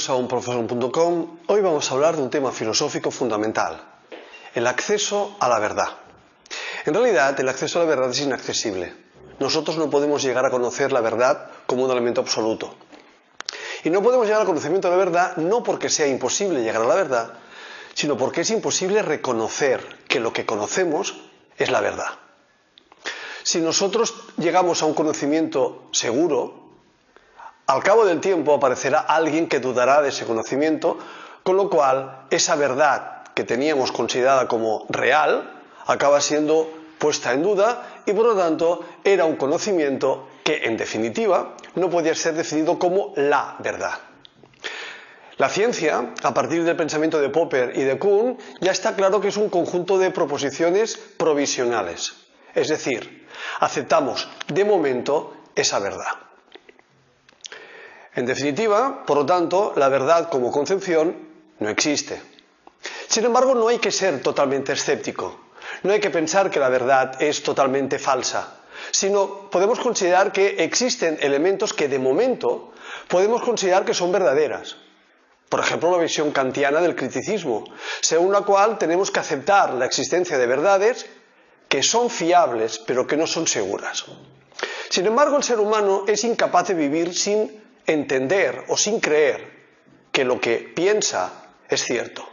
bienvenidos a unprofesor.com. Hoy vamos a hablar de un tema filosófico fundamental, el acceso a la verdad. En realidad, el acceso a la verdad es inaccesible. Nosotros no podemos llegar a conocer la verdad como un elemento absoluto. Y no podemos llegar al conocimiento de la verdad no porque sea imposible llegar a la verdad, sino porque es imposible reconocer que lo que conocemos es la verdad. Si nosotros llegamos a un conocimiento seguro, al cabo del tiempo aparecerá alguien que dudará de ese conocimiento, con lo cual esa verdad que teníamos considerada como real acaba siendo puesta en duda y por lo tanto era un conocimiento que en definitiva no podía ser definido como la verdad. La ciencia, a partir del pensamiento de Popper y de Kuhn, ya está claro que es un conjunto de proposiciones provisionales, es decir, aceptamos de momento esa verdad. En definitiva, por lo tanto, la verdad como concepción no existe. Sin embargo, no hay que ser totalmente escéptico. No hay que pensar que la verdad es totalmente falsa, sino podemos considerar que existen elementos que de momento podemos considerar que son verdaderas. Por ejemplo, la visión kantiana del criticismo, según la cual tenemos que aceptar la existencia de verdades que son fiables, pero que no son seguras. Sin embargo, el ser humano es incapaz de vivir sin entender o sin creer que lo que piensa es cierto.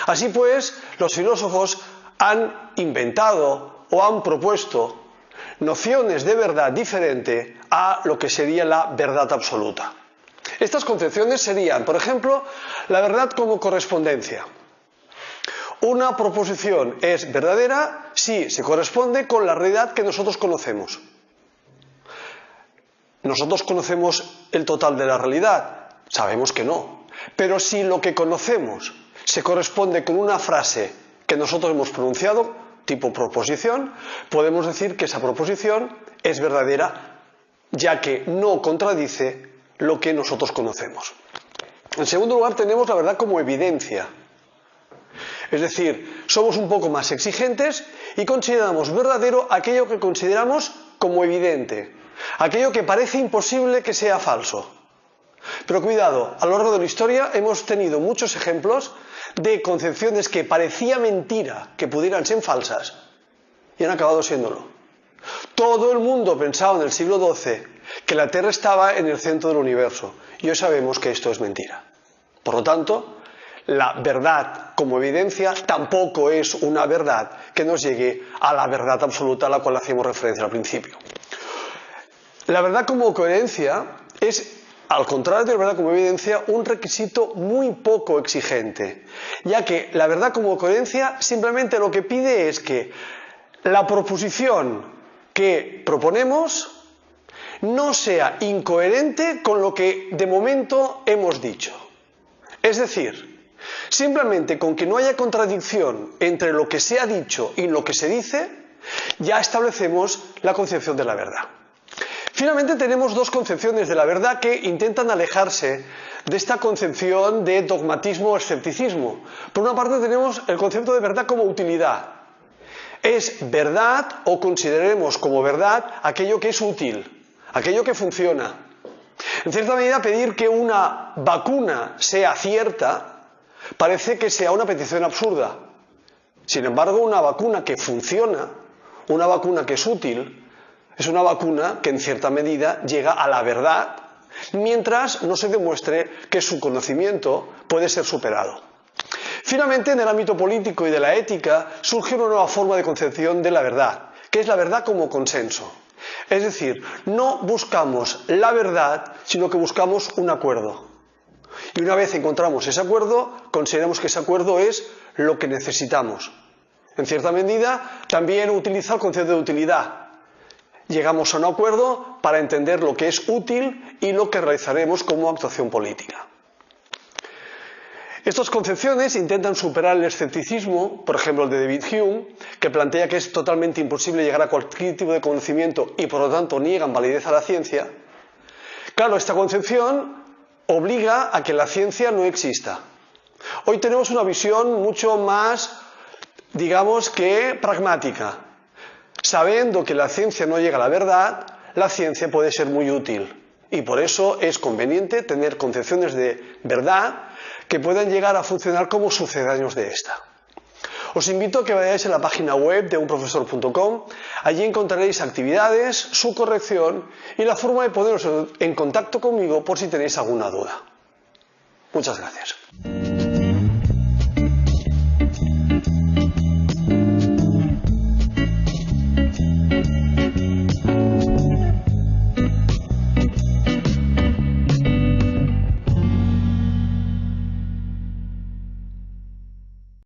Así pues, los filósofos han inventado o han propuesto nociones de verdad diferente a lo que sería la verdad absoluta. Estas concepciones serían, por ejemplo, la verdad como correspondencia. Una proposición es verdadera si se corresponde con la realidad que nosotros conocemos. ¿Nosotros conocemos el total de la realidad? Sabemos que no. Pero si lo que conocemos se corresponde con una frase que nosotros hemos pronunciado, tipo proposición, podemos decir que esa proposición es verdadera, ya que no contradice lo que nosotros conocemos. En segundo lugar, tenemos la verdad como evidencia. Es decir, somos un poco más exigentes y consideramos verdadero aquello que consideramos como evidente, aquello que parece imposible que sea falso. Pero cuidado, a lo largo de la historia hemos tenido muchos ejemplos de concepciones que parecía mentira que pudieran ser falsas y han acabado siéndolo. Todo el mundo pensaba en el siglo XII que la Tierra estaba en el centro del universo y hoy sabemos que esto es mentira. Por lo tanto, la verdad como evidencia tampoco es una verdad que nos llegue a la verdad absoluta a la cual hacíamos referencia al principio. La verdad como coherencia es, al contrario de la verdad como evidencia, un requisito muy poco exigente, ya que la verdad como coherencia simplemente lo que pide es que la proposición que proponemos no sea incoherente con lo que de momento hemos dicho. Es decir, simplemente con que no haya contradicción entre lo que se ha dicho y lo que se dice, ya establecemos la concepción de la verdad. Finalmente tenemos dos concepciones de la verdad que intentan alejarse de esta concepción de dogmatismo o escepticismo. Por una parte tenemos el concepto de verdad como utilidad. Es verdad o consideremos como verdad aquello que es útil, aquello que funciona. En cierta medida pedir que una vacuna sea cierta parece que sea una petición absurda. Sin embargo, una vacuna que funciona, una vacuna que es útil, es una vacuna que en cierta medida llega a la verdad mientras no se demuestre que su conocimiento puede ser superado. Finalmente, en el ámbito político y de la ética surge una nueva forma de concepción de la verdad, que es la verdad como consenso. Es decir, no buscamos la verdad, sino que buscamos un acuerdo. Y una vez encontramos ese acuerdo, consideramos que ese acuerdo es lo que necesitamos. En cierta medida, también utiliza el concepto de utilidad. Llegamos a un acuerdo para entender lo que es útil y lo que realizaremos como actuación política. Estas concepciones intentan superar el escepticismo, por ejemplo el de David Hume, que plantea que es totalmente imposible llegar a cualquier tipo de conocimiento y por lo tanto niegan validez a la ciencia. Claro, esta concepción obliga a que la ciencia no exista. Hoy tenemos una visión mucho más, digamos que pragmática. Sabiendo que la ciencia no llega a la verdad, la ciencia puede ser muy útil. y por eso es conveniente tener concepciones de verdad que puedan llegar a funcionar como sucedáneos de esta. Os invito a que vayáis a la página web de unprofesor.com. Allí encontraréis actividades, su corrección y la forma de poneros en contacto conmigo por si tenéis alguna duda. Muchas gracias.